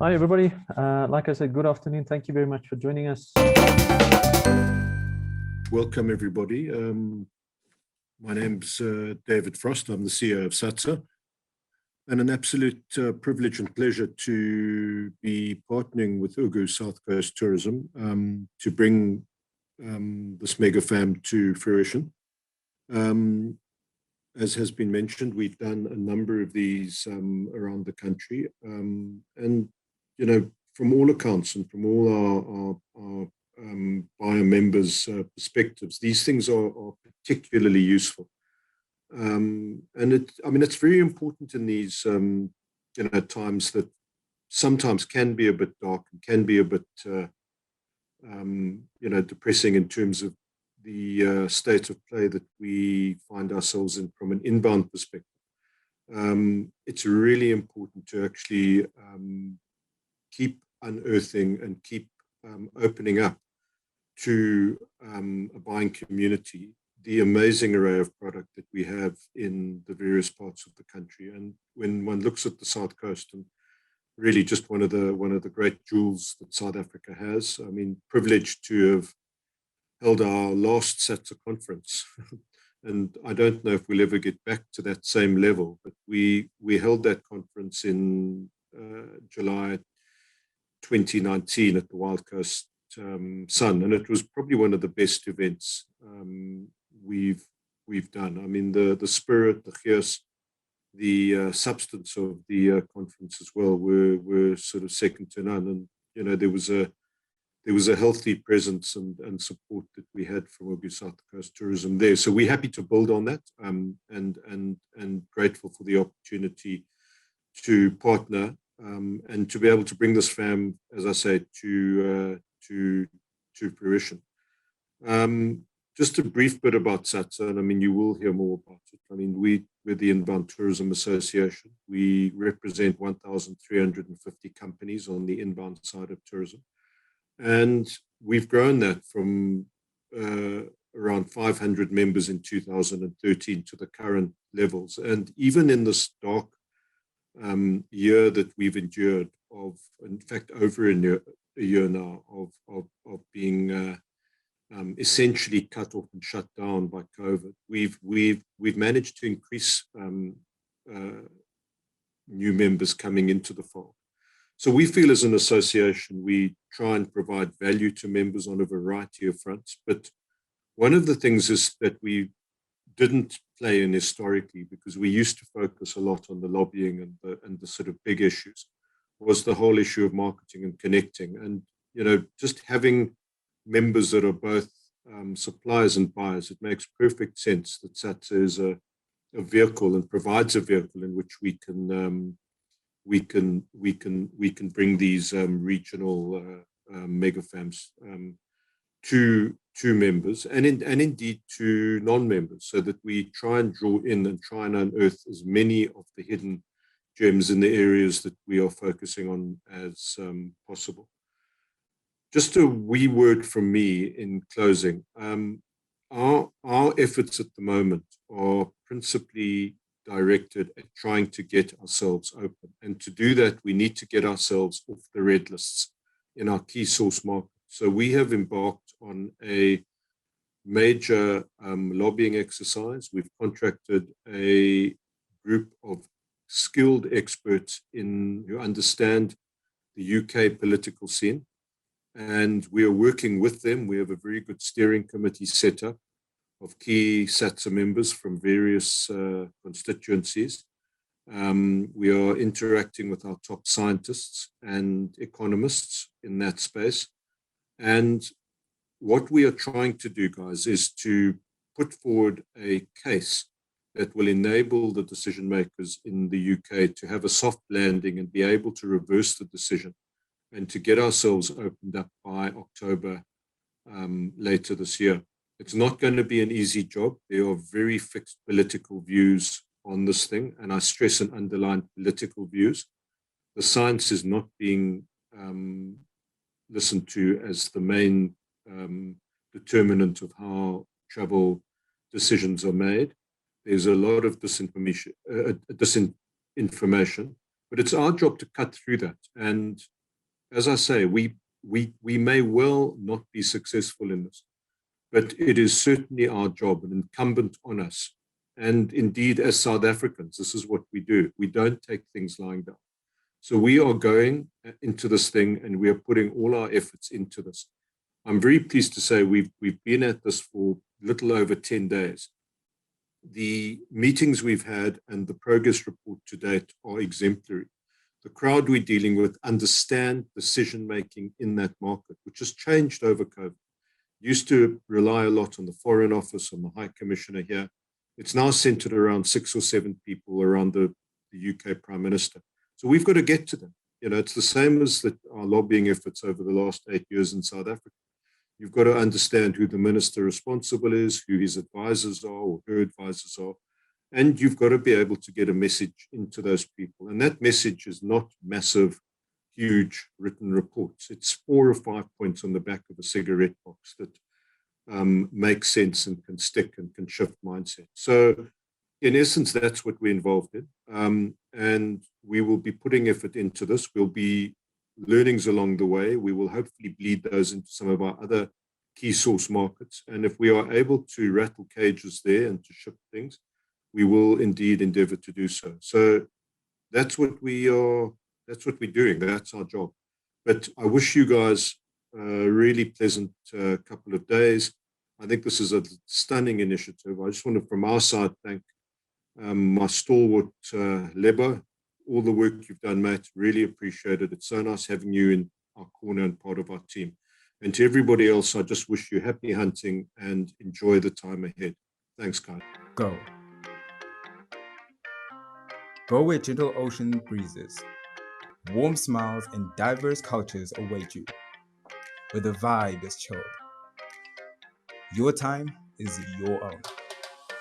Hi, everybody. Like I said, good afternoon. Thank you very much for joining us. Welcome, everybody. My name's David Frost. I'm the CEO of SATSA, and an absolute privilege and pleasure to be partnering with UGU South Coast Tourism to bring this mega farm to fruition. As has been mentioned, we've done a number of these around the country, and from all accounts and from all our buyer members' perspectives, these things are particularly useful. And it's very important in these times that sometimes can be a bit dark and can be a bit depressing in terms of the state of play that we find ourselves in from an inbound perspective. It's really important to actually keep unearthing and keep opening up to a buying community the amazing array of product that we have in the various parts of the country. And when one looks at the South Coast, and really just one of the great jewels that South Africa has, I mean, privileged to have held our last SATSA conference. And I don't know if we'll ever get back to that same level, but we held that conference in July 2019 at the Wild Coast Sun, and it was probably one of the best events we've done. I mean, the spirit, the gees, the substance of the conference as well were sort of second to none. And there was a healthy presence and support that we had from UGU South Coast Tourism there. So we're happy to build on that, and grateful for the opportunity to partner and to be able to bring this farm, as I say, to fruition. Just a brief bit about SATSA, and I mean, you will hear more about it. I mean, we're the Inbound Tourism Association. We represent 1,350 companies on the inbound side of tourism. And we've grown that from around 500 members in 2013 to the current levels. And even in this dark year that we've endured of, in fact, over a year now of being essentially cut off and shut down by COVID, we've managed to increase new members coming into the fold. So we feel as an association, we try and provide value to members on a variety of fronts. But one of the things is that we didn't play in historically, because we used to focus a lot on the lobbying and the sort of big issues, was the whole issue of marketing and connecting. And, just having members that are both suppliers and buyers, it makes perfect sense that SATSA is a vehicle and provides a vehicle in which we can bring these regional mega farms to members and indeed to non-members, so that we try and draw in and try and unearth as many of the hidden gems in the areas that we are focusing on as possible. Just a wee word from me in closing. Our efforts at the moment are principally directed at trying to get ourselves open. And to do that, we need to get ourselves off the red lists in our key source market. So we have embarked on a major lobbying exercise. We've contracted a group of skilled experts who understand the UK political scene, and we are working with them. We have a very good steering committee set up of key SATSA members from various constituencies. We are interacting with our top scientists and economists in that space. And what we are trying to do, guys, is to put forward a case that will enable the decision makers in the UK to have a soft landing and be able to reverse the decision and to get ourselves opened up by October later this year. It's not going to be an easy job. There are very fixed political views on this thing, and I stress and underline political views. The science is not being listened to as the main determinant of how travel decisions are made. There's a lot of disinformation, but it's our job to cut through that. And as I say, we may well not be successful in this, but it is certainly our job and incumbent on us. And indeed, as South Africans, this is what we do. We don't take things lying down. So we are going into this thing and we are putting all our efforts into this. I'm very pleased to say we've been at this for a little over 10 days. The meetings we've had and the progress report to date are exemplary. The crowd we're dealing with understand decision-making in that market, which has changed over COVID. Used to rely a lot on the Foreign Office, on the High Commissioner here. It's now centered around 6 or 7 people around the UK Prime Minister. So we've got to get to them. You know, it's the same as our lobbying efforts over the last 8 years in South Africa. You've got to understand who the minister responsible is, who his advisors are or her advisors are, and you've got to be able to get a message into those people. And that message is not massive, huge written reports. It's 4 or 5 points on the back of a cigarette box that make sense and can stick and can shift mindset. So in essence, that's what we're involved in. And we will be putting effort into this. We'll be learnings along the way. We will hopefully bleed those into some of our other key source markets. And if we are able to rattle cages there and to shift things, we will indeed endeavor to do so. So that's what we're doing. That's our job. But I wish you guys a really pleasant couple of days. I think this is a stunning initiative. I just want to, from our side, thank my stalwart Lebo, all the work you've done, mate. Really appreciate it. It's so nice having you in our corner and part of our team. And to everybody else, I just wish you happy hunting and enjoy the time ahead. Thanks, guys. Go. Go where gentle ocean breezes, warm smiles and diverse cultures await you, where the vibe is chilled. Your time is your own,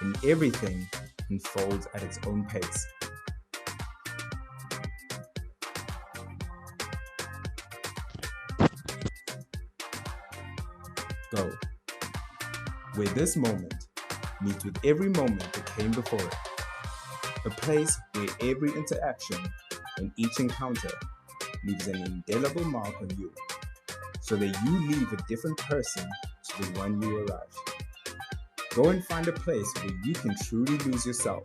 and everything unfolds at its own pace. Go, where this moment meets with every moment that came before it. A place where every interaction and each encounter leaves an indelible mark on you, so that you leave a different person to the one you arrived. Go and find a place where you can truly lose yourself,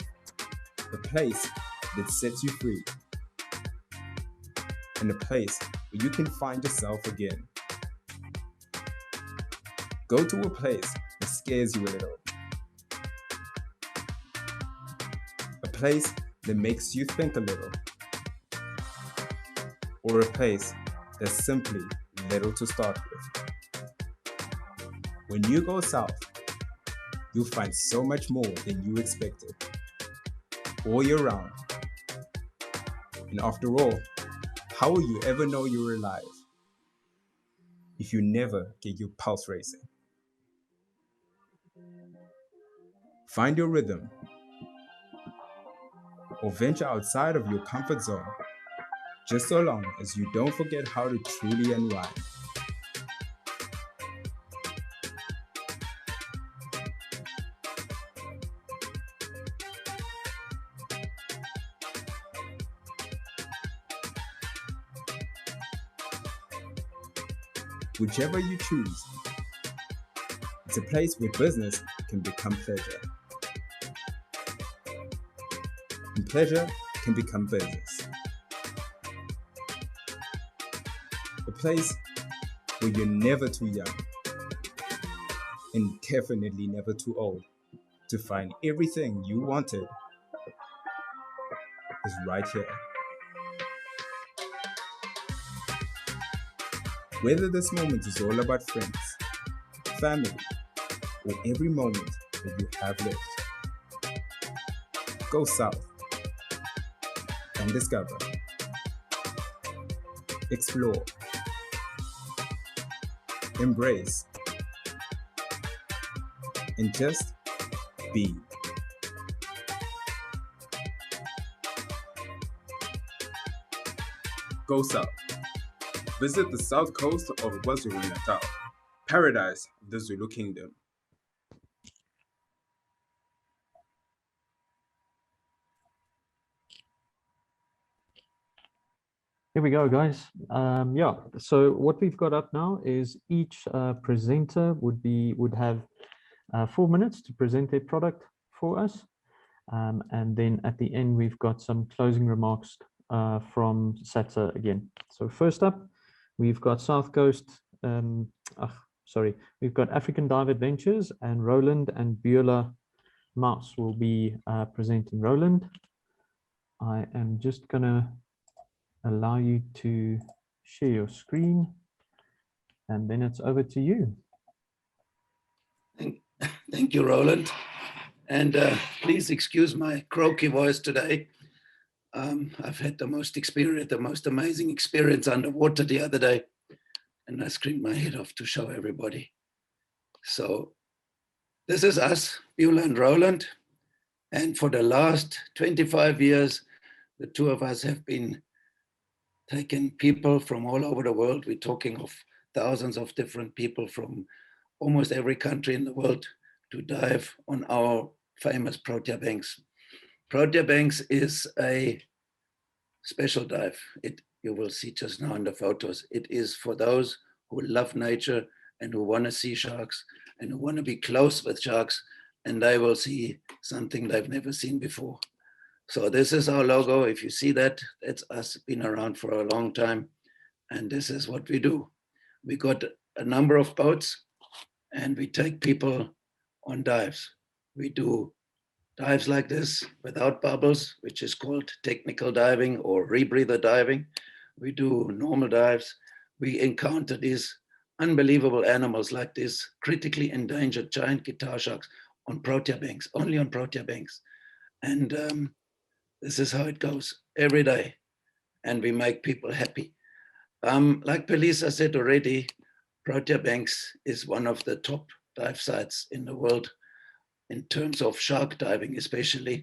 a place that sets you free, and a place where you can find yourself again. Go to a place that scares you a little, a place that makes you think a little, or a place that's simply little to start with. When you go south, you'll find so much more than you expected, all year round. And after all, how will you ever know you're alive if you never get your pulse racing? Find your rhythm, or venture outside of your comfort zone, just so long as you don't forget how to truly unwind. Whichever you choose, it's a place where business can become pleasure, and pleasure can become business. A place where you're never too young and definitely never too old to find everything you wanted is right here. Whether this moment is all about friends, family, or every moment that you have left, go south and discover, explore, embrace, and just be. Go south. Visit the south coast of KwaZulu-Natal, paradise of the Zulu Kingdom. Here we go, guys. Yeah, so what we've got up now is each presenter would have 4 minutes to present their product for us. And then at the end, we've got some closing remarks from Satsa again. So first up, we've got South Coast, we've got African Dive Adventures, and Roland and Beulah Mouse will be presenting. Roland, I am just gonna allow you to share your screen, and then it's over to you. Thank you, Roland. And please excuse my croaky voice today. I've had the most amazing experience underwater the other day, and I screamed my head off to show everybody. So this is us, Beulah and Roland. And for the last 25 years, the two of us have been taking people from all over the world. We're talking of thousands of different people from almost every country in the world to dive on our famous Protea Banks. Protea Banks is a special dive. You will see just now in the photos. It is for those who love nature and who want to see sharks and who want to be close with sharks, and they will see something they've never seen before. So this is our logo. If you see that, it's us, been around for a long time. And this is what we do. We got a number of boats and we take people on dives. We do dives like this without bubbles, which is called technical diving or rebreather diving. We do normal dives. We encounter these unbelievable animals like this critically endangered giant guitar sharks on Protea Banks, only on Protea Banks. And this is how it goes every day. And we make people happy. Like Pelisa said already, Protea Banks is one of the top dive sites in the world in terms of shark diving, especially.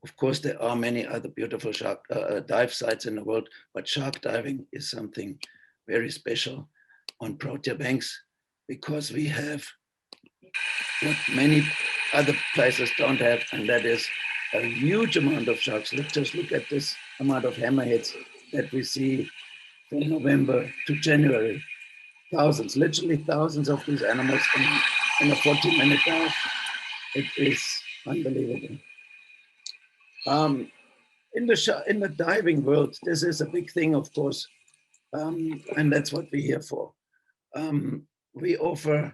Of course, there are many other beautiful shark dive sites in the world, but shark diving is something very special on Protea Banks because we have what many other places don't have, and that is a huge amount of sharks. Let's just look at this amount of hammerheads that we see from November to January. Thousands, literally thousands of these animals in a 40-minute dive. It is unbelievable. In the diving world, this is a big thing, of course, and that's what we're here for. We offer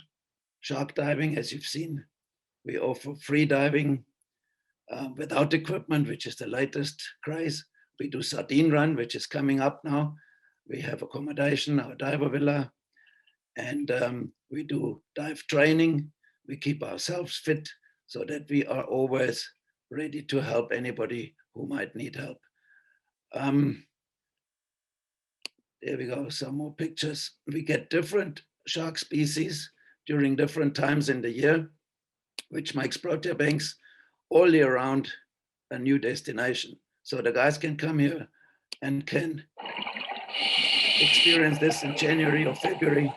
shark diving, as you've seen. We offer free diving without equipment, which is the latest craze. We do sardine run, which is coming up now. We have accommodation, our diver villa, and we do dive training. We keep ourselves fit so that we are always ready to help anybody who might need help. There we go, some more pictures. We get different shark species during different times in the year, which makes Protea Banks all year round a new destination. So the guys can come here and can experience this in January or February,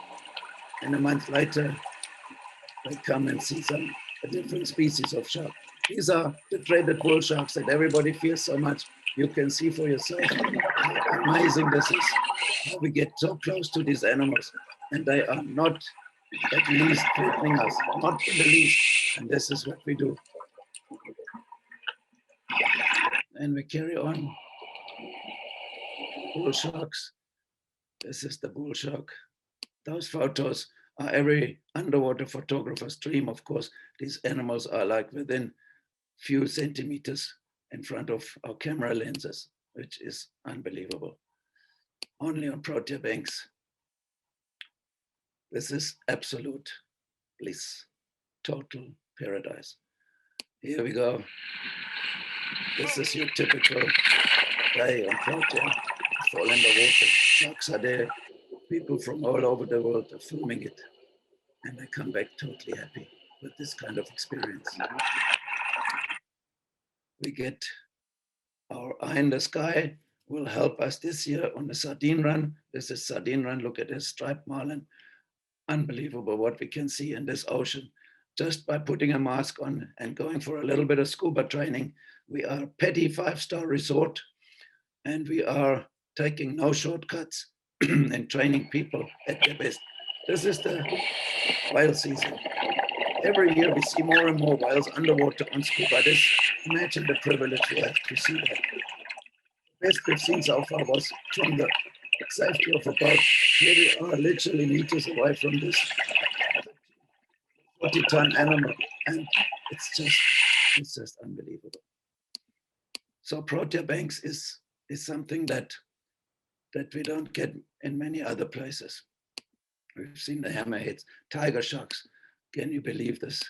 and a month later, they come and see a different species of shark. These are the traded bull sharks that everybody fears so much. You can see for yourself how amazing this is, how we get so close to these animals, and they are not at least threatening us, not in the least, and this is what we do. And we carry on. Bull sharks. This is the bull shark. Those photos are every underwater photographer's dream. Of course, these animals are like within few centimeters in front of our camera lenses, which is unbelievable. Only on Protea Banks. This is absolute bliss, total paradise. Here we go. This is your typical day on Protea. Fall in the water, sharks are there. People from all over the world are filming it. And I come back totally happy with this kind of experience. We get our eye in the sky will help us this year on the sardine run. This is sardine run. Look at this striped marlin. Unbelievable what we can see in this ocean. Just by putting a mask on and going for a little bit of scuba training. We are a petty 5-star resort, and we are taking no shortcuts and training people at their best. This is the whale season. Every year we see more and more whales underwater on scuba. Imagine the privilege we have to see that. The best we've seen so far was from the safety of a boat. Here we are literally meters away from this 40-ton animal, and it's just unbelievable. So protea banks is something that we don't get in many other places. We've seen the hammerheads, tiger sharks. Can you believe this?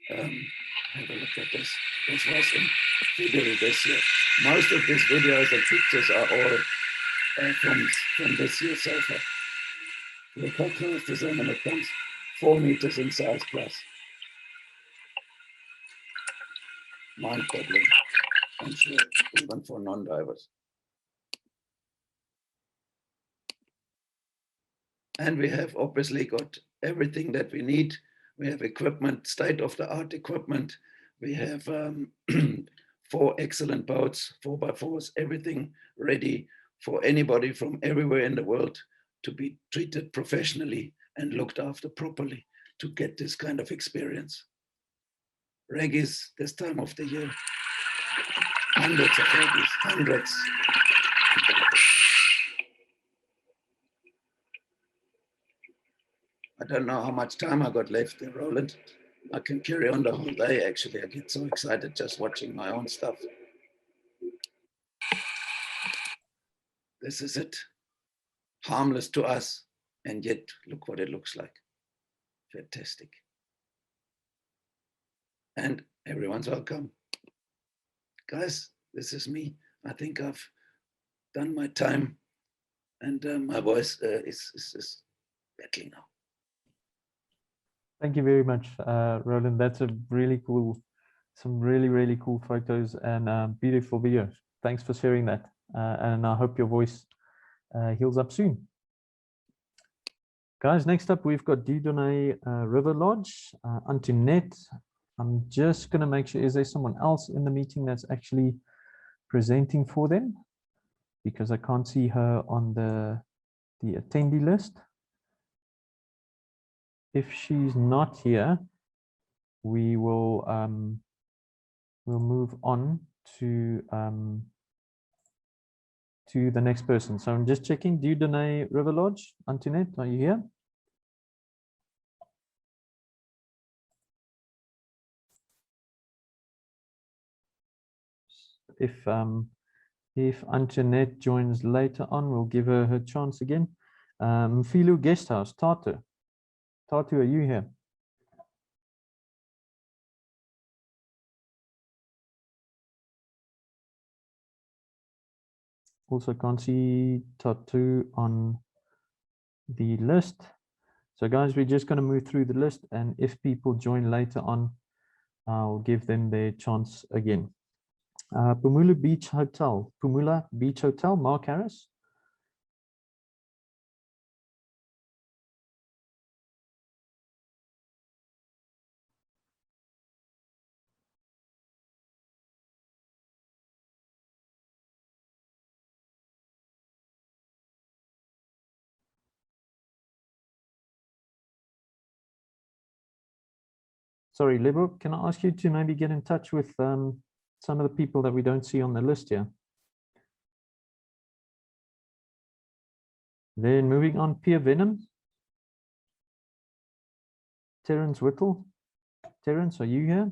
Have a look at this. This was in February this year. Most of these videos and pictures are all from this year so far. Look how close this animal comes. 4 meters in size plus. Mind-boggling, I'm sure, even for non-divers. And we have obviously got everything that we need. We have equipment, state-of-the-art equipment. We have 4 excellent boats, 4x4s, everything ready for anybody from everywhere in the world to be treated professionally and looked after properly to get this kind of experience. Reggies this time of the year, hundreds of reggies, hundreds. I don't know how much time I got left there, Roland. I can carry on the whole day, actually. I get so excited just watching my own stuff. This is it. Harmless to us, and yet look what it looks like. Fantastic. And everyone's welcome. Guys, this is me. I think I've done my time, and my voice is battling now. Thank you very much, Roland. That's a really cool, some really cool photos and beautiful videos. Thanks for sharing that. And I hope your voice heals up soon. Guys, next up, we've got Dieudonné River Lodge, Antoinette. I'm just going to make sure, is there someone else in the meeting that's actually presenting for them? Because I can't see her on the attendee list. If she's not here, we will we'll move on to the next person. So I'm just checking. Dieudonné River Lodge, Antoinette, are you here? If Antoinette joins later on, we'll give her chance again. Mfilu Guesthouse, Tatu. Tatu, are you here? Also can't see Tatu on the list. So guys, we're just going to move through the list, and if people join later on, I'll give them their chance again. Pumula Beach Hotel, Mark Harris. Sorry, Lebo, can I ask you to maybe get in touch with some of the people that we don't see on the list here? Then moving on, Pierre Venom. Terence Whittle. Terence, are you here?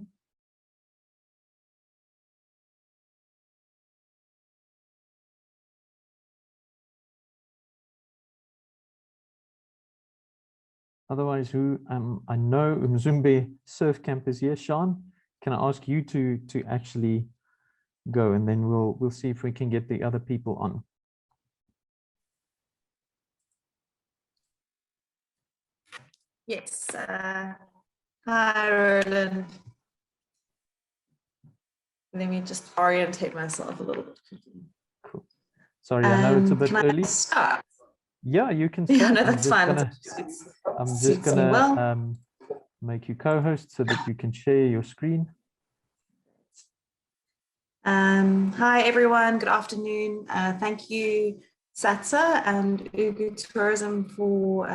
Otherwise, I know Umzumbe Surf Camp is here. Sean, can I ask you to actually go, and then we'll see if we can get the other people on. Yes. Hi, Roland. Let me just orientate myself a little bit. Cool. Sorry, I know it's a bit early. Start? Yeah, you can start. Yeah, no, that's fine. I'm just gonna make you co-host so that you can share your screen. Hi, everyone. Good afternoon. Thank you SATSA and Ugu Tourism for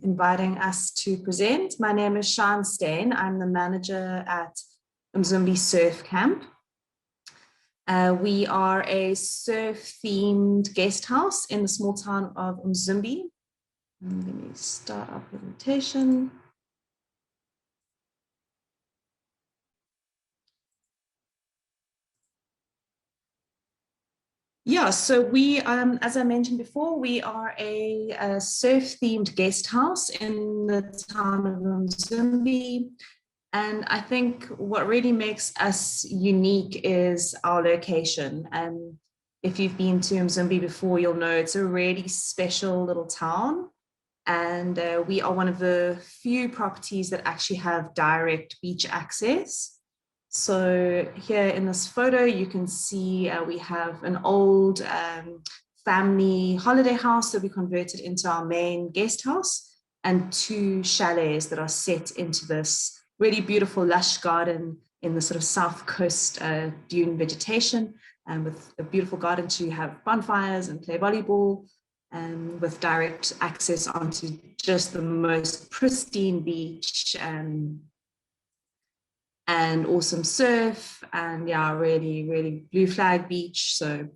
inviting us to present. My name is Shan Stain. I'm the manager at UMTHUNZI Surf Camp. We are a surf-themed guest house in the small town of UMTHUNZI. Let me start our presentation. Yeah, so we, as I mentioned before, we are a surf-themed guest house in the town of UMTHUNZI. And I think what really makes us unique is our location. And if you've been to UMTHUNZI before, you'll know it's a really special little town. And we are one of the few properties that actually have direct beach access. So here in this photo, you can see we have an old family holiday house that we converted into our main guest house, and 2 chalets that are set into this really beautiful lush garden in the sort of south coast dune vegetation, and with a beautiful garden to have bonfires and play volleyball, and with direct access onto just the most pristine beach and awesome surf, and yeah, really blue flag beach. So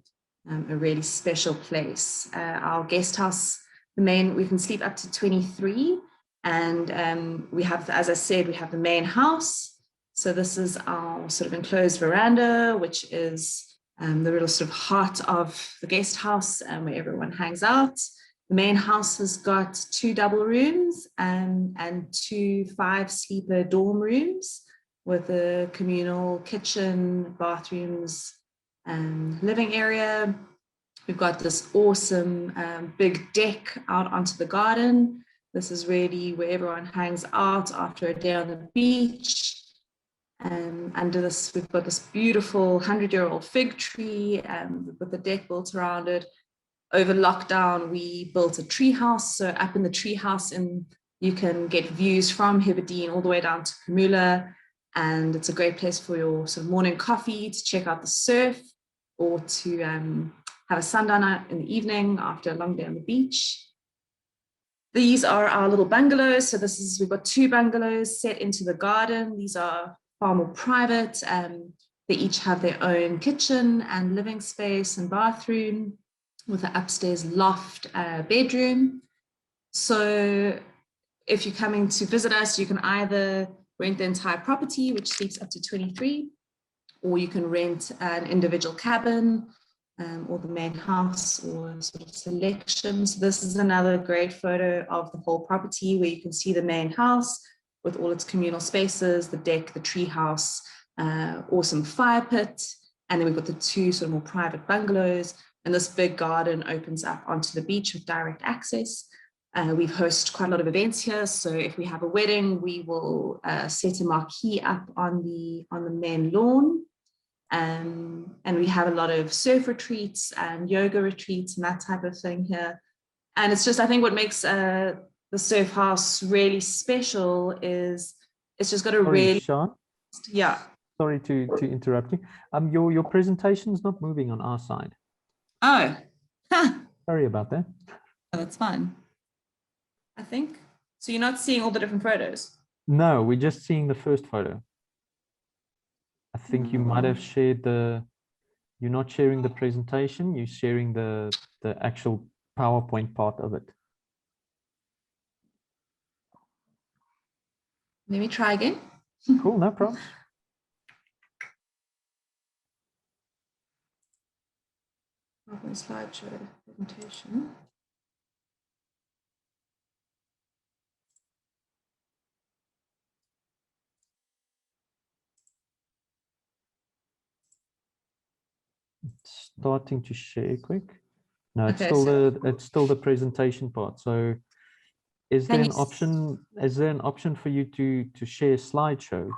a really special place. Our guest house, we can sleep up to 23, and we have, as I said, we have the main house. So this is our sort of enclosed veranda, which is the real sort of heart of the guest house, where everyone hangs out. The main house has got 2 double rooms and 2 5-sleeper dorm rooms, with a communal kitchen, bathrooms, and living area. We've got this awesome big deck out onto the garden. This is really where everyone hangs out after a day on the beach. Under this, we've got this beautiful 100-year-old fig tree with the deck built around it. Over lockdown, we built a tree house. So up in the tree house, you can get views from Hebridean all the way down to Kamula. And it's a great place for your sort of morning coffee, to check out the surf, or to have a sundown out in the evening after a long day on the beach. These are our little bungalows. So we've got 2 bungalows set into the garden. These are far more private. They each have their own kitchen and living space and bathroom, with an upstairs loft bedroom. So if you're coming to visit us, you can either rent the entire property, which sleeps up to 23, or you can rent an individual cabin, or the main house, or sort of selection. So this is another great photo of the whole property, where you can see the main house with all its communal spaces, the deck, the tree house, awesome fire pit, and then we've got the 2 sort of more private bungalows, and this big garden opens up onto the beach with direct access. We've hosted quite a lot of events here. So if we have a wedding, we will set a marquee up on the main lawn. And we have a lot of surf retreats and yoga retreats and that type of thing here. And it's just, I think what makes the surf house really special is it's just got a really... Sean? Yeah. Sorry to interrupt you. Your presentation's not moving on our side. Oh. Sorry about that. Oh, that's fine. I think. So you're not seeing all the different photos? No, we're just seeing the first photo. I think you might have shared you're not sharing the presentation, you're sharing the actual PowerPoint part of it. Let me try again. Cool, no problem. Open slideshow presentation. Starting to share quick. No, it's Okay, still the presentation part. So is there an option for you to share slideshow?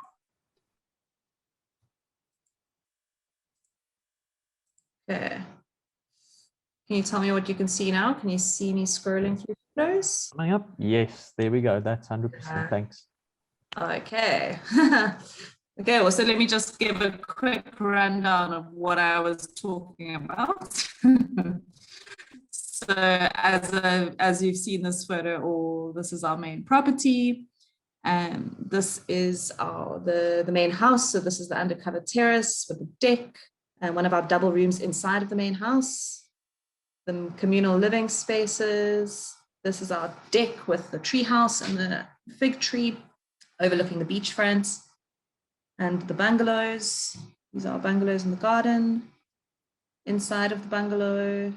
Okay. Can you tell me what you can see now? Can you see me scrolling through photos? Coming up? Yes, there we go. That's 100%. Thanks. Okay. Okay, well, so let me just give a quick rundown of what I was talking about. So as you've seen this photo, or this is our main property. This is the main house. So this is the undercover terrace with the deck and one of our double rooms inside of the main house. The communal living spaces. This is our deck with the tree house and the fig tree overlooking the beachfront, and the bungalows. These are bungalows in the garden. Inside of the bungalow,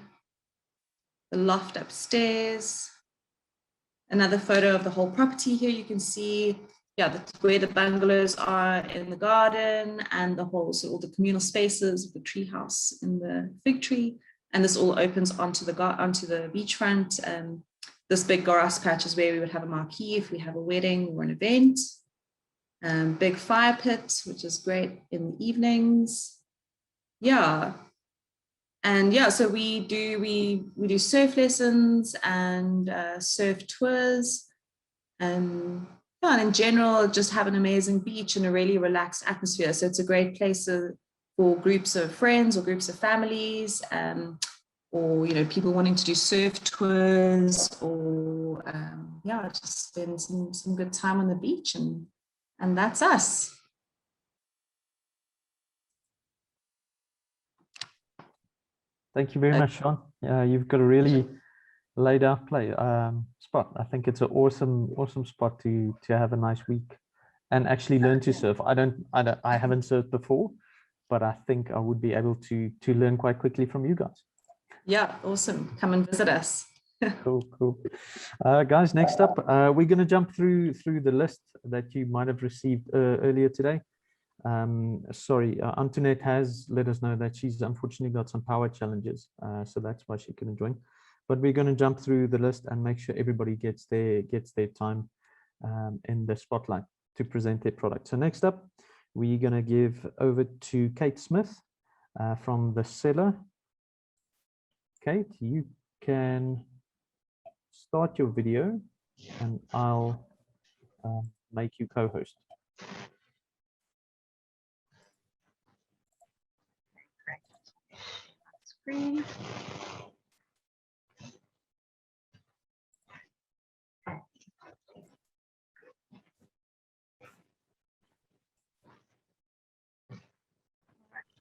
the loft upstairs. Another photo of the whole property here. You can see, yeah, where the bungalows are in the garden, and the whole, so all the communal spaces, the tree house in the fig tree, and this all opens onto the beachfront. This big grass patch is where we would have a marquee if we have a wedding or an event. Big fire pit, which is great in the evenings. Yeah. And yeah, so we do surf lessons and surf tours. Yeah, and in general, just have an amazing beach and a really relaxed atmosphere. So it's a great place for groups of friends or groups of families, or people wanting to do surf tours, or yeah, just spend some good time on the beach, and that's us. Thank you very much, Sean. You've got a really laid out spot. I think it's an awesome spot to have a nice week and actually learn to surf. I haven't surfed before, but I think I would be able to learn quite quickly from you guys. Yeah, awesome. Come and visit us. Cool. Guys, next up, we're going to jump through the list that you might have received earlier today. Sorry, Antoinette has let us know that she's unfortunately got some power challenges, so that's why she couldn't join. But we're going to jump through the list and make sure everybody gets their time in the spotlight to present their product. So next up, we're going to give over to Kate Smith from The Cellar. Kate, you can start your video and I'll make you co-host. Screen.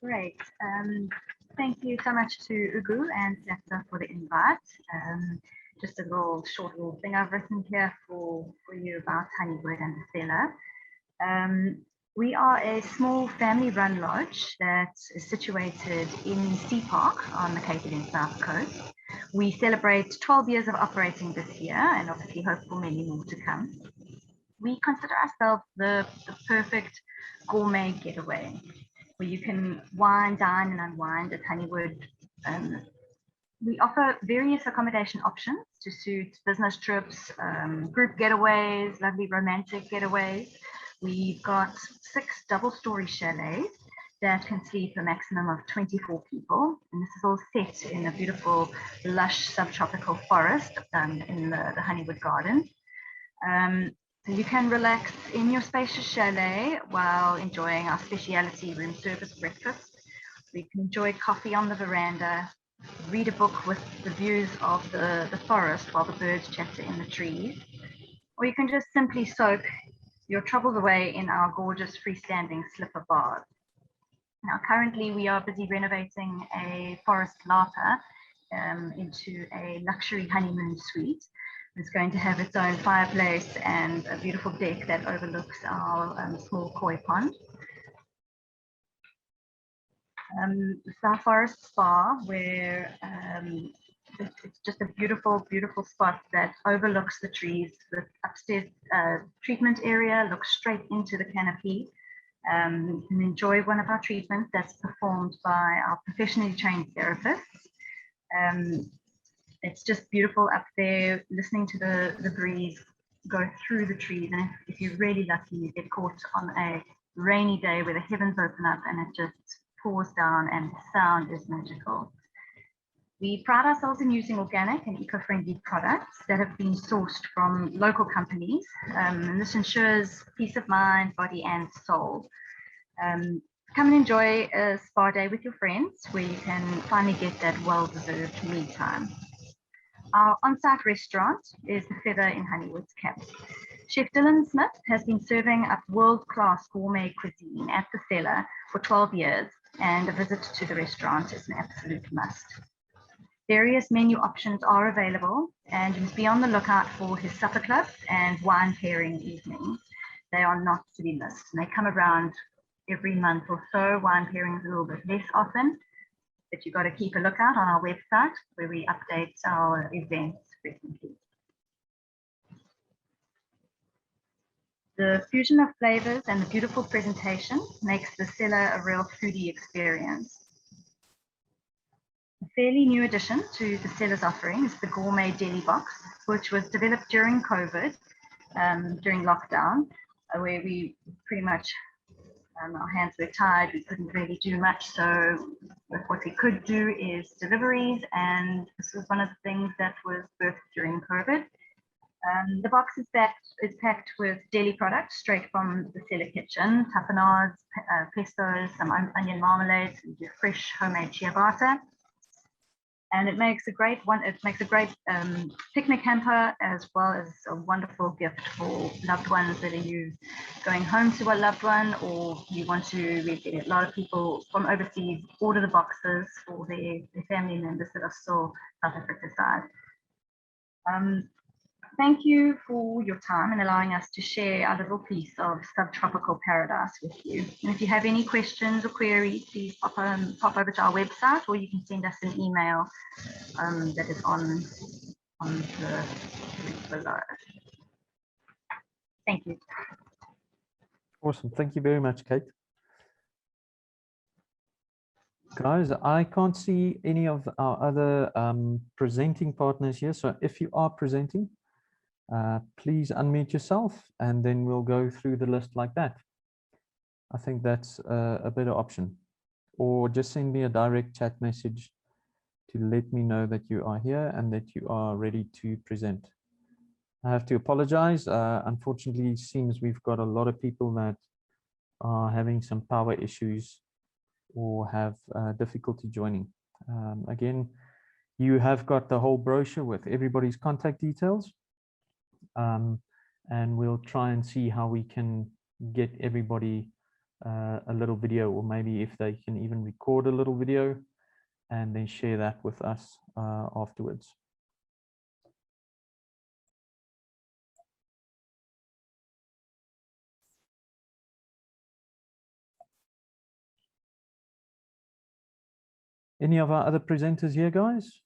Great. Thank you so much to Ugu and Zeta for the invite. Just a short thing I've written here for you about Honeywood and The Cellar. We are a small family-run lodge that is situated in Sea Park on the Cape Town South Coast. We celebrate 12 years of operating this year and obviously hope for many more to come. We consider ourselves the perfect gourmet getaway, where you can wine, dine, and unwind at Honeywood. We offer various accommodation options to suit business trips, group getaways, lovely romantic getaways. We've got 6 double-story chalets that can sleep a maximum of 24 people. And this is all set in a beautiful, lush subtropical forest in the Honeywood Garden. So you can relax in your spacious chalet while enjoying our specialty room service breakfast. You can enjoy coffee on the veranda, read a book with the views of the forest while the birds chatter in the trees. Or you can just simply soak your troubles away in our gorgeous freestanding slipper bars. Now, currently we are busy renovating a forest lapa into a luxury honeymoon suite. It's going to have its own fireplace and a beautiful deck that overlooks our small koi pond. The Star Forest Spa, where it's just a beautiful, beautiful spot that overlooks the trees. The upstairs treatment area looks straight into the canopy. You can enjoy one of our treatments that's performed by our professionally trained therapists. It's just beautiful up there, listening to the breeze go through the trees. And if you're really lucky, you get caught on a rainy day where the heavens open up and it just pours down and the sound is magical. We pride ourselves in using organic and eco-friendly products that have been sourced from local companies. And this ensures peace of mind, body and soul. Come and enjoy a spa day with your friends where you can finally get that well-deserved me time. Our on-site restaurant is the Feather in Honeywood's cap. Chef Dylan Smith has been serving up world-class gourmet cuisine at the cellar for 12 years, and a visit to the restaurant is an absolute must. Various menu options are available, and you must be on the lookout for his supper clubs and wine pairing evenings. They are not to be missed, and they come around every month or so. Wine pairings a little bit less often, but you've got to keep a lookout on our website where we update our events frequently. The fusion of flavors and the beautiful presentation makes the cellar a real foodie experience. A fairly new addition to the cellar's offering is the gourmet deli box, which was developed during COVID, during lockdown, where we pretty much, our hands were tied, we couldn't really do much. So what we could do is deliveries, and this was one of the things that was birthed during COVID. The box is packed with deli products straight from the cellar kitchen, tapenades, pestos, some onion marmalades, and fresh homemade ciabatta. And it makes a great picnic hamper, as well as a wonderful gift for loved ones, whether you're going home to a loved one or you want to. We get a lot of people from overseas order the boxes for their family members that are still South Africa side. Thank you for your time and allowing us to share our little piece of subtropical paradise with you. And if you have any questions or queries, please pop over to our website, or you can send us an email that is on the link below. Thank you. Awesome. Thank you very much, Kate. Guys, I can't see any of our other presenting partners here. So if you are presenting, please unmute yourself, and then we'll go through the list like that. I think that's a better option. Or just send me a direct chat message to let me know that you are here and that you are ready to present. I have to apologize. Unfortunately, it seems we've got a lot of people that are having some power issues or have difficulty joining. Again, you have got the whole brochure with everybody's contact details. And we'll try and see how we can get everybody a little video, or maybe if they can even record a little video and then share that with us afterwards. Any of our other presenters here, guys?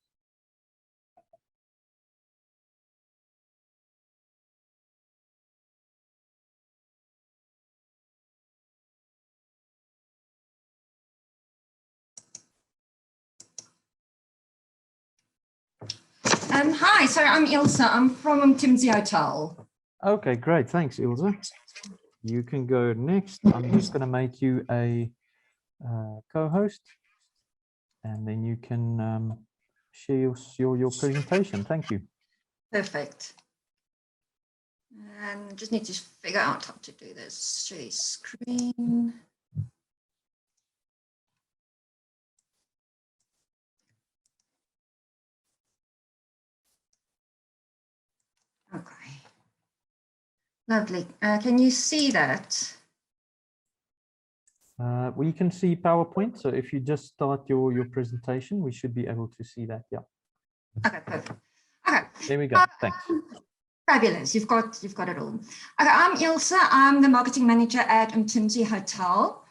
Hi, so I'm Ilse. I'm from UMTHUNZI Hotel. Okay, great. Thanks, Ilse. You can go next. I'm just going to make you a co-host, and then you can share your presentation. Thank you. Perfect. And just need to figure out how to do this. Share screen. Okay. Lovely. Can you see that? We can see PowerPoint. So if you just start your presentation, we should be able to see that. Yeah. Okay, perfect. Okay. There we go. Thanks. Fabulous. You've got it all. Okay, I'm Ilse. I'm the marketing manager at UMTHUNZI Hotel.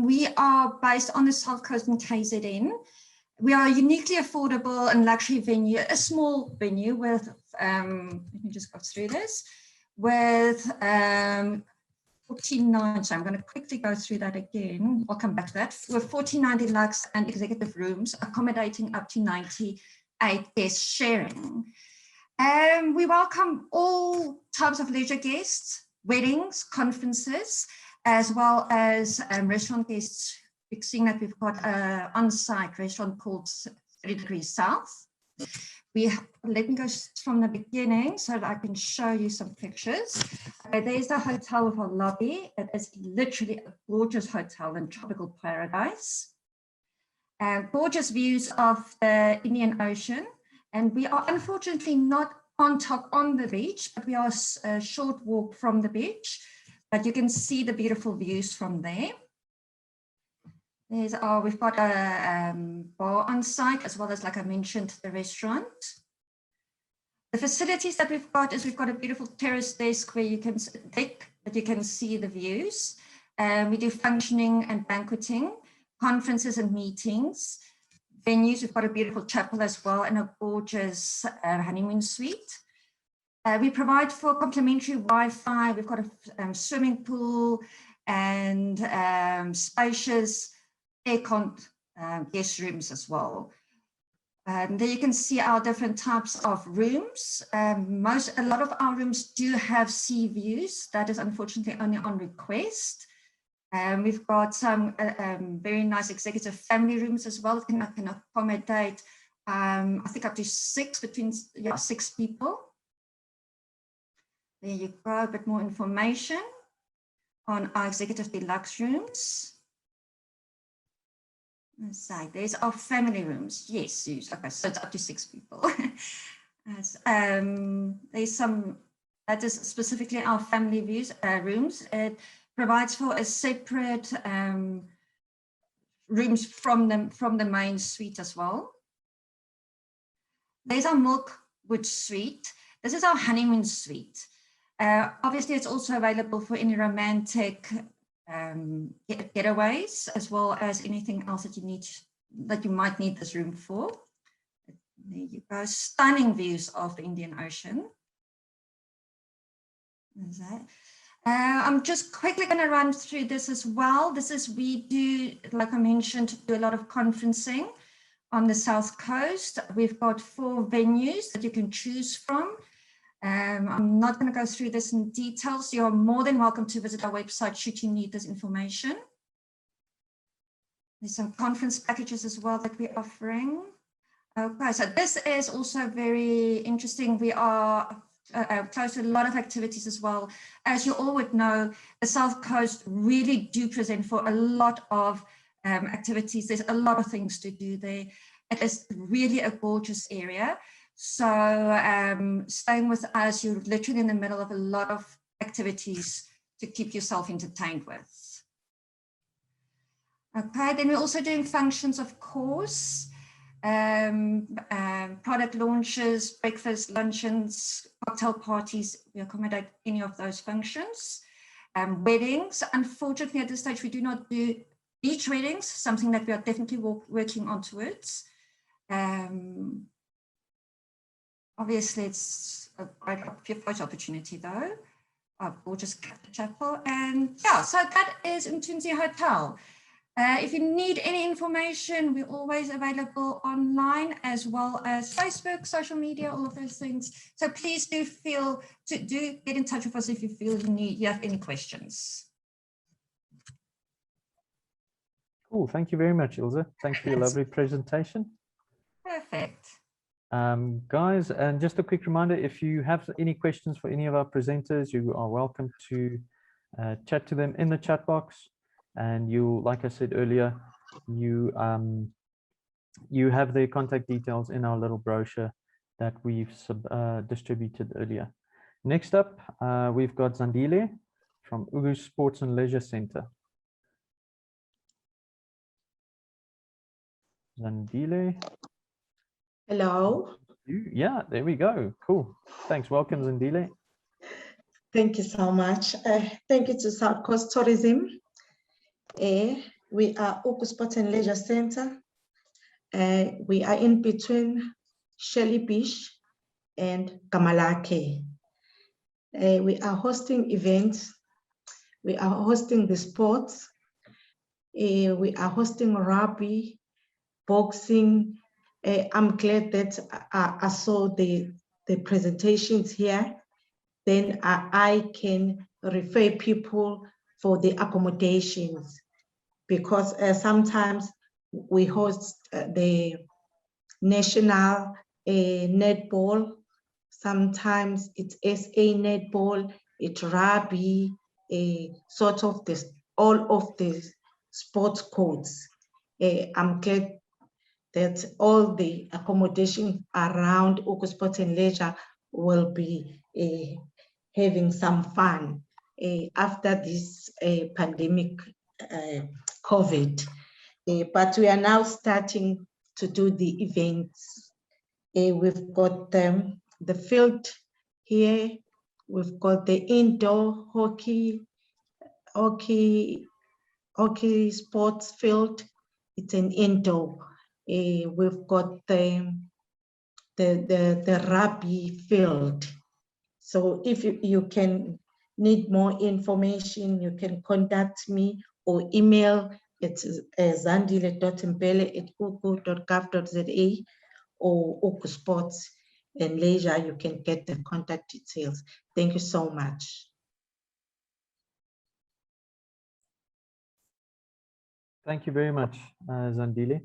We are based on the South Coast in KZN. We are a uniquely affordable and luxury venue, a small venue with, let me just go through this, with 49, so I'm going to quickly go through that again. I'll come back to that. With 49 deluxe and executive rooms, accommodating up to 98 guests sharing. We welcome all types of leisure guests, weddings, conferences, as well as restaurant guests. Seeing that we've got an on-site restaurant called 30 Degrees South. Let me go from the beginning so that I can show you some pictures. There's the hotel with our lobby. It is literally a gorgeous hotel in tropical paradise. Gorgeous views of the Indian Ocean, And we are unfortunately not on the beach, but we are a short walk from the beach. But you can see the beautiful views from there. We've got a bar on site, as well as, like I mentioned, the restaurant. The facilities that we've got a beautiful terrace desk where you can see the views. We do functioning and banqueting, conferences and meetings. Venues, we've got a beautiful chapel as well, and a gorgeous honeymoon suite. We provide for complimentary Wi-Fi. We've got a swimming pool and spacious air-con guest rooms as well. There you can see our different types of rooms. A lot of our rooms do have sea views. That is unfortunately only on request. We've got some very nice executive family rooms as well. Can accommodate, I think, up to 6 people. There you go, a bit more information on our executive deluxe rooms. So there's our family rooms. Yes, okay, so it's up to 6 people. There's some, that is specifically our family rooms. It provides for a separate rooms from the main suite as well. There's our MILKWOOD suite. This is our honeymoon suite. Obviously, it's also available for any romantic getaways, as well as anything else that you might need this room for. There you go, stunning views of the Indian Ocean. There's that. I'm just quickly going to run through this as well. We do, like I mentioned, do a lot of conferencing on the South Coast. We've got 4 venues that you can choose from. I'm not going to go through this in detail, so you're more than welcome to visit our website should you need this information. There's some conference packages as well that we're offering. Okay, so this is also very interesting. We are close to a lot of activities as well. As you all would know, the South Coast really do present for a lot of activities. There's a lot of things to do there. It is really a gorgeous area. So staying with us, you're literally in the middle of a lot of activities to keep yourself entertained with. Okay, then we're also doing functions, of course, product launches, breakfast, luncheons, cocktail parties. We accommodate any of those functions. Weddings, unfortunately at this stage, we do not do beach weddings, something that we are definitely working on towards. Obviously, it's a great photo opportunity though. A gorgeous chapel. And yeah, so that is UMTHUNZI Hotel. If you need any information, we're always available online, as well as Facebook, social media, all of those things. So please do get in touch with us if you feel you have any questions. Cool, thank you very much, Ilse. Thanks for your lovely presentation. Perfect. Guys, and just a quick reminder, if you have any questions for any of our presenters, you are welcome to chat to them in the chat box. And like I said earlier, you have their contact details in our little brochure that we've distributed earlier. Next up, we've got Zandile from Ugu Sports and Leisure Center. Zandile. Hello. Yeah, there we go. Cool. Thanks. Welcome, Zandile. Thank you so much. Thank you to South Coast Tourism. We are Ugu Sports and Leisure Center. We are in between Shelly Beach and Kamalake. We are hosting events. We are hosting the sports. We are hosting rugby, boxing. I'm glad that I saw the presentations here. Then I can refer people for the accommodations, because sometimes we host the national netball. Sometimes it's SA netball, it's rugby, sort of all of the sports codes. I'm glad that all the accommodation around Oko Sport and Leisure will be having some fun after this pandemic, COVID. But we are now starting to do the events. We've got the field here. We've got the indoor hockey sports field. It's an indoor. We've got the rugby field. So if you can need more information, you can contact me or email. It's zandile.mbele@uku.gov.za or Uku Sports and Leisure. You can get the contact details. Thank you so much. Thank you very much, Zandile.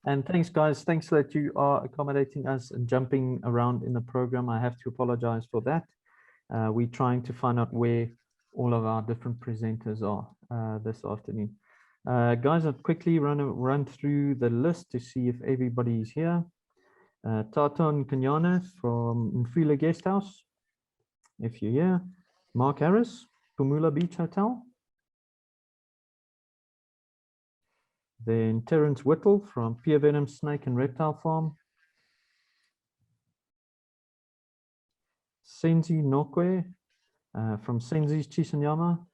And thanks, guys. Thanks that you are accommodating us and jumping around in the program. I have to apologize for that. We're trying to find out where all of our different presenters are this afternoon. Guys, I'll quickly run through the list to see if everybody is here. Taton Kanyana from Mfula Guest House, if you're here. Mark Harris, Pumula Beach Hotel. Then Terence Whittle from Pure Venom Snake and Reptile Farm. Senzi Nokwe from Senzi's Chisanyama.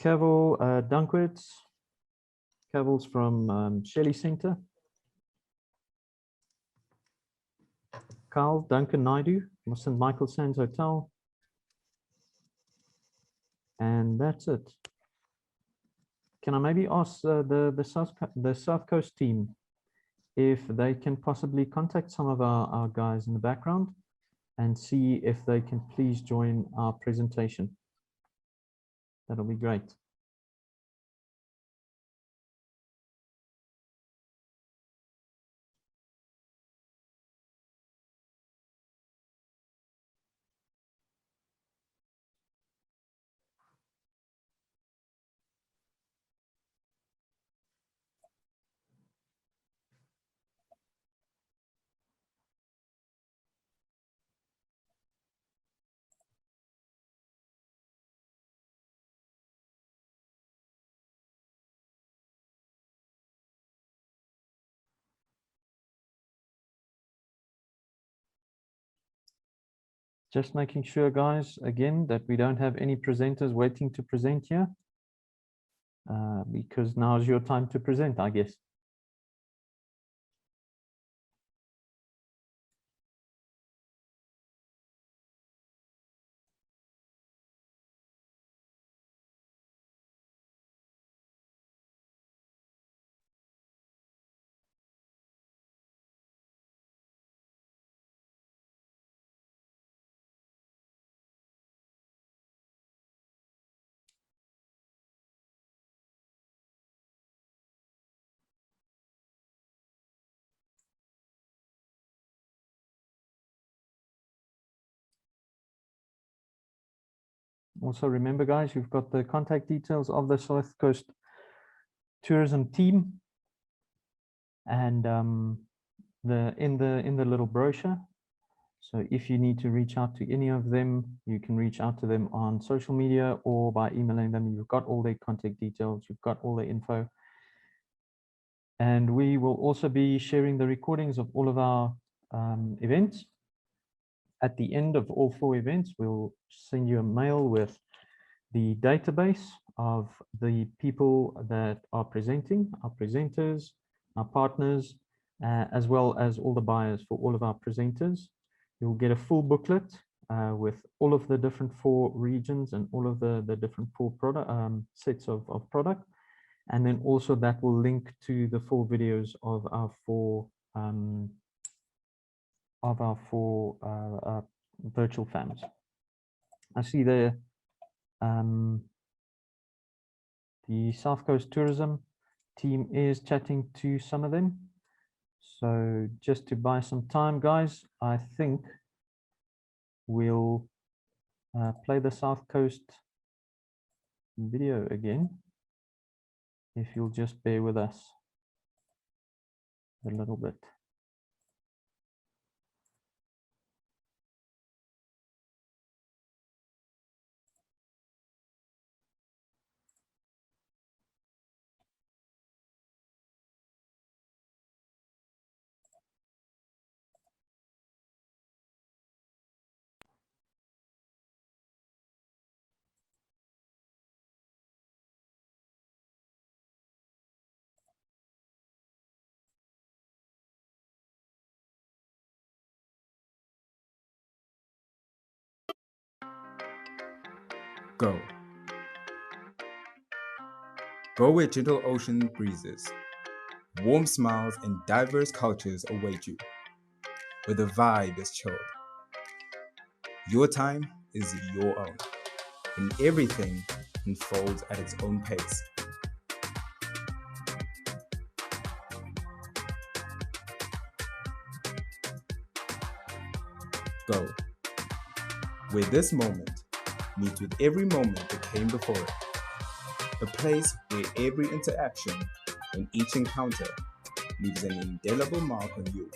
Cavill Dunkwitz. Cavill's from Shelley Center. Carl Duncan Naidu from St. Michael Sands Hotel. And that's it. Can I maybe ask the South Coast team if they can possibly contact some of our guys in the background and see if they can please join our presentation? That'll be great. Just making sure, guys, again, that we don't have any presenters waiting to present here, because now's your time to present, I guess. Also remember, guys, you've got the contact details of the South Coast tourism team and in the little brochure. So if you need to reach out to any of them, you can reach out to them on social media or by emailing them. You've got all their contact details, you've got all the info. And we will also be sharing the recordings of all of our events. At the end of all 4 events, we'll send you a mail with the database of the people that are presenting, our presenters, our partners, as well as all the buyers for all of our presenters. You'll get a full booklet with all of the different 4 regions and all of the different 4 product sets of product. And then also that will link to the full videos of our 4 virtual fams. I see the South Coast Tourism team is chatting to some of them. So just to buy some time, guys, I think we'll play the South Coast video again. if you'll just bear with us a little bit. Go. Go where gentle ocean breezes, warm smiles, and diverse cultures await you, where the vibe is chilled. Your time is your own, and everything unfolds at its own pace. Go, where this moment meets with every moment that came before it. A place where every interaction and each encounter leaves an indelible mark on you,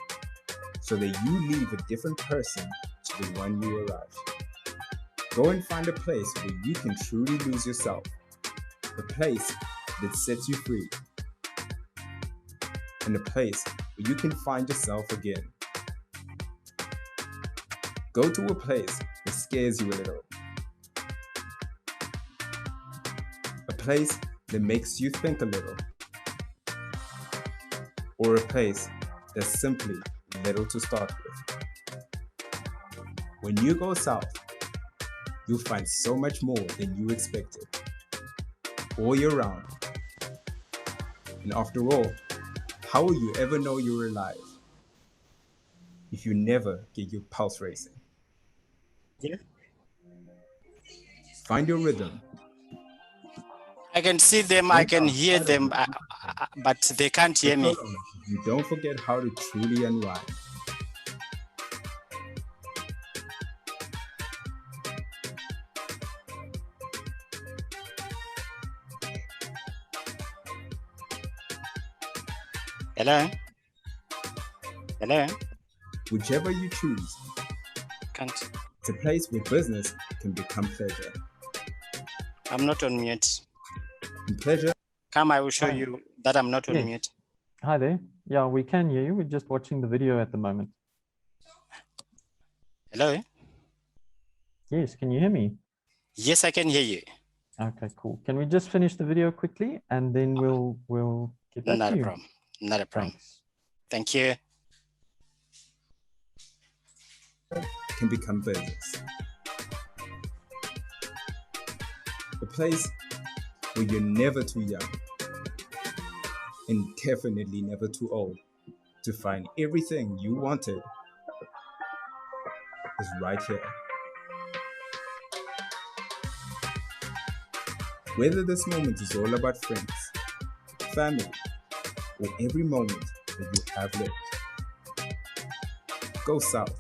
so that you leave a different person to the one you arrived. Go and find a place where you can truly lose yourself, a place that sets you free, and a place where you can find yourself again. Go to a place that scares you a little, a place that makes you think a little, or a place that's simply little to start with. When you go south, you'll find so much more than you expected, all year round. And after all, how will you ever know you're alive if you never get your pulse racing? Yeah. Find your rhythm. I can see them, I can hear them, but they can't hear me. You don't forget how to truly unwind. Hello? Hello? Whichever you choose, Can't. it's a place where business can become pleasure. I'm not on mute. And pleasure. Come, I will show Hi. you that I'm not on Yes. mute. Hi there. Yeah, we can hear you. We're just watching the video at the moment. Hello? Yes, can you hear me? Yes, I can hear you. Okay, cool. Can we just finish the video quickly and then we'll get back Not to a you? problem. Not a problem. Thanks. Thank you. Can become business. A place where you're never too young and definitely never too old to find everything you wanted is right here. Whether this moment is all about friends, family, or every moment that you have lived, go south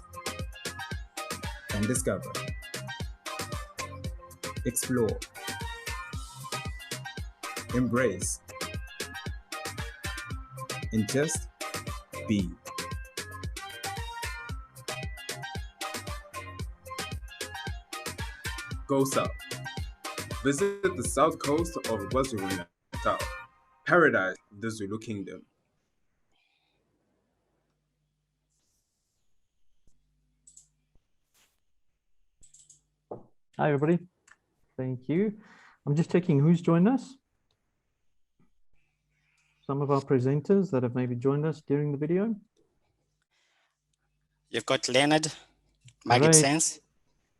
and discover, explore, embrace, and just be. Go south. Visit the south coast of KwaZulu-Natal, paradise of the Zulu kingdom. Hi, everybody. Thank you. I'm just checking who's joined us. Some of our presenters that have maybe joined us during the video. You've got Leonard, Market Great. Sense.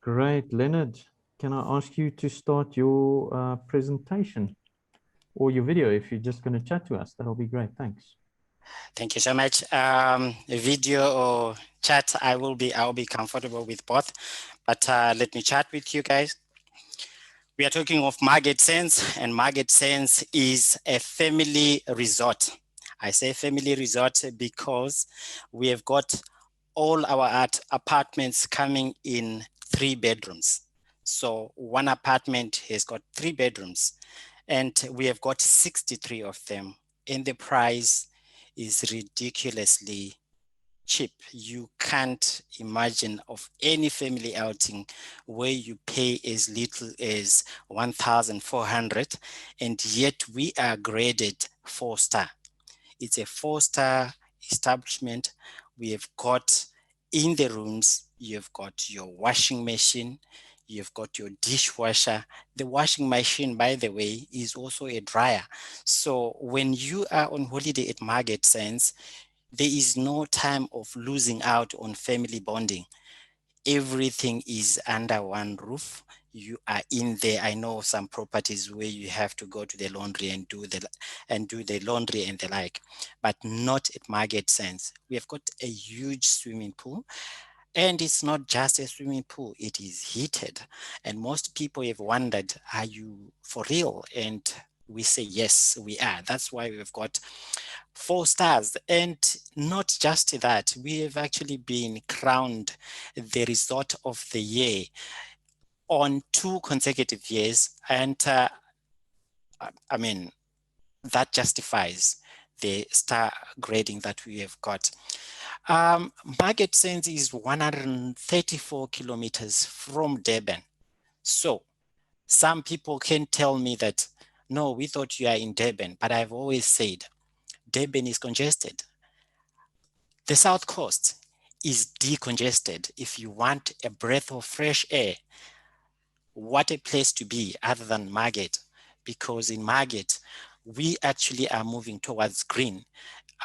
Great. Leonard, can I ask you to start your presentation or your video if you're just going to chat to us? That'll be great. Thanks. Thank you so much. Video or chat, I'll be comfortable with both, but let me chat with you guys. We are talking of Market Sense, and Market Sense is a family resort. I say family resort because we have got all our apartments coming in 3 bedrooms. So one apartment has got 3 bedrooms. And we have got 63 of them. And the price is ridiculously cheap. You can't imagine of any family outing where you pay as little as 1,400, and yet we are graded 4-star. It's a 4-star establishment. We have got in the rooms, you've got your washing machine, you've got your dishwasher. The washing machine, by the way, is also a dryer. So when you are on holiday at Market Sense, there is no time of losing out on family bonding. Everything is under one roof. You are in there. I know some properties where you have to go to the laundry and do the laundry and the like, but not at Market Sense. We have got a huge swimming pool. And it's not just a swimming pool, it is heated. And most people have wondered, are you for real? And we say, yes, we are. That's why we've got 4 stars. And not just that, we have actually been crowned the resort of the year on 2 consecutive years. And I mean, that justifies the star grading that we have got. Market Sense is 134 kilometers from Durban. So some people can tell me that, no, we thought you are in Durban, but I've always said Durban is congested. The South Coast is decongested. If you want a breath of fresh air, what a place to be other than Market, because in Market, we actually are moving towards green.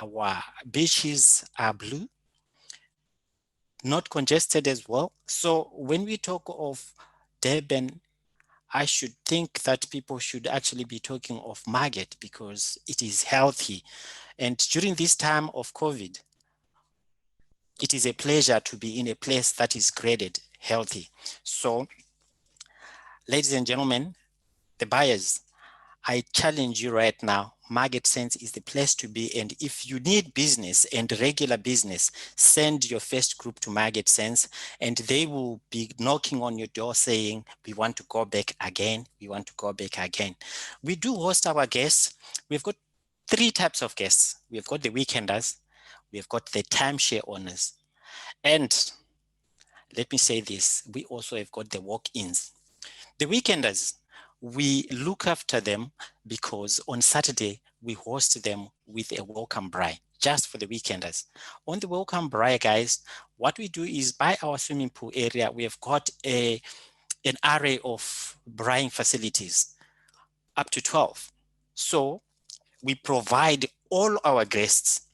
Our beaches are blue, not congested as well. So when we talk of Durban, I should think that people should actually be talking of Market because it is healthy. And during this time of COVID, it is a pleasure to be in a place that is graded healthy. So, ladies and gentlemen, the buyers, I challenge you right now, Market Sense is the place to be. And if you need business and regular business, send your first group to Market Sense and they will be knocking on your door saying, we want to go back again. We want to go back again. We do host our guests. We've got 3 types of guests. We've got the weekenders. We've got the timeshare owners. And let me say this, we also have got the walk-ins. The weekenders, we look after them because on Saturday, we host them with a welcome braai, just for the weekenders. On the welcome braai, guys, what we do is by our swimming pool area, we have got an array of braaiing facilities, up to 12. So we provide all our guests,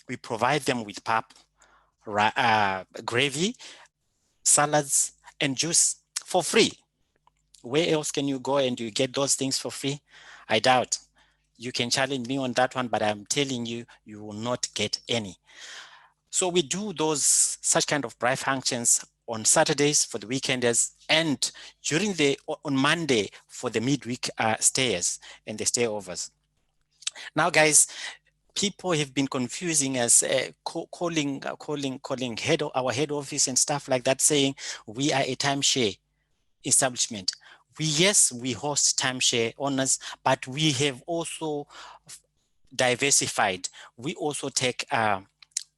we provide them with pap, gravy, salads, and juice for free. Where else can you go and you get those things for free? I doubt. You can challenge me on that one, but I'm telling you, you will not get any. So we do such kind of braai functions on Saturdays for the weekenders and on Monday for the midweek stayers and the stayovers. Now, guys, people have been confusing us, calling our head office and stuff like that, saying we are a timeshare establishment. Yes, we host timeshare owners, but we have also diversified. We also take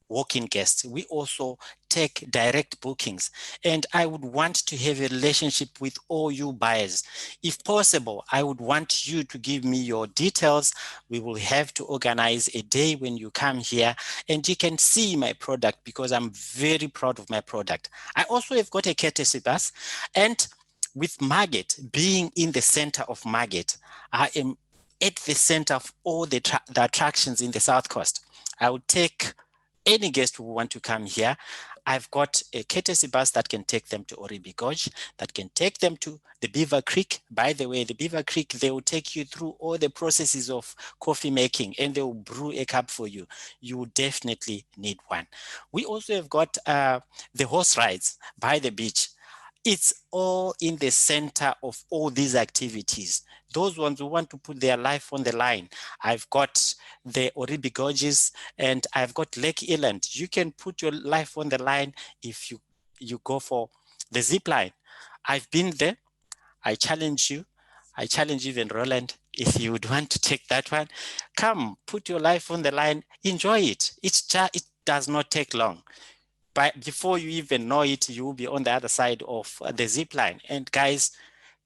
walk-in guests. We also take direct bookings. And I would want to have a relationship with all you buyers. If possible, I would want you to give me your details. We will have to organize a day when you come here and you can see my product because I'm very proud of my product. I also have got a courtesy bus, and with Market being in the center of Market, I am at the center of all the attractions in the South Coast. I would take any guest who want to come here. I've got a courtesy bus that can take them to Oribi Gorge, that can take them to the Beaver Creek. By the way, the Beaver Creek, they will take you through all the processes of coffee making and they will brew a cup for you. You will definitely need one. We also have got the horse rides by the beach. It's all in the center of all these activities. Those ones who want to put their life on the line. I've got the Oribi Gorges and I've got Lake Eland. You can put your life on the line if you go for the zip line. I've been there. I challenge you. I challenge even Roland if you would want to take that one, come, put your life on the line, enjoy it. It does not take long. But before you even know it, you will be on the other side of the zip line. And guys,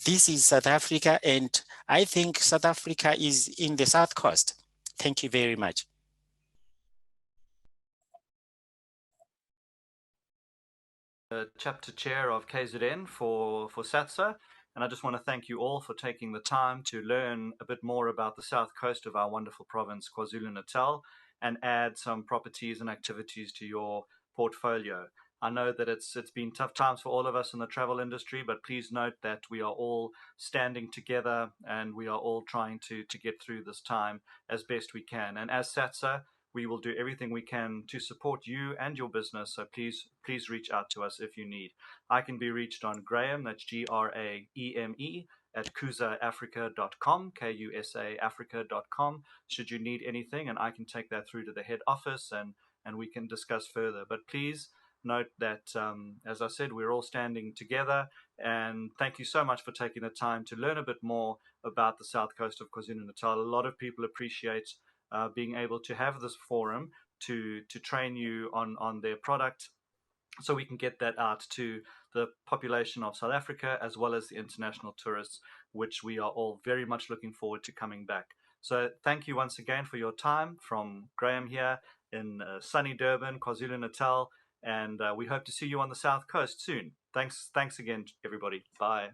this is South Africa, and I think South Africa is in the South Coast. Thank you very much. Chapter chair of KZN for SATSA, and I just want to thank you all for taking the time to learn a bit more about the south coast of our wonderful province, KwaZulu-Natal, and add some properties and activities to your portfolio. I know that it's been tough times for all of us in the travel industry, but please note that we are all standing together and we are all trying to get through this time as best we can. And as SATSA, we will do everything we can to support you and your business. So please reach out to us if you need. I can be reached on Graham, that's GRAEME, at kusaafrica.com, KUSAafrica.com, should you need anything, and I can take that through to the head office and we can discuss further. But please note that, as I said, we're all standing together, and thank you so much for taking the time to learn a bit more about the south coast of KwaZulu-Natal. A lot of people appreciate being able to have this forum to train you on their product, so we can get that out to the population of South Africa as well as the international tourists, which we are all very much looking forward to coming back. So thank you once again for your time from Graham here in sunny Durban, KwaZulu-Natal, and we hope to see you on the South Coast soon. Thanks again, everybody. Bye.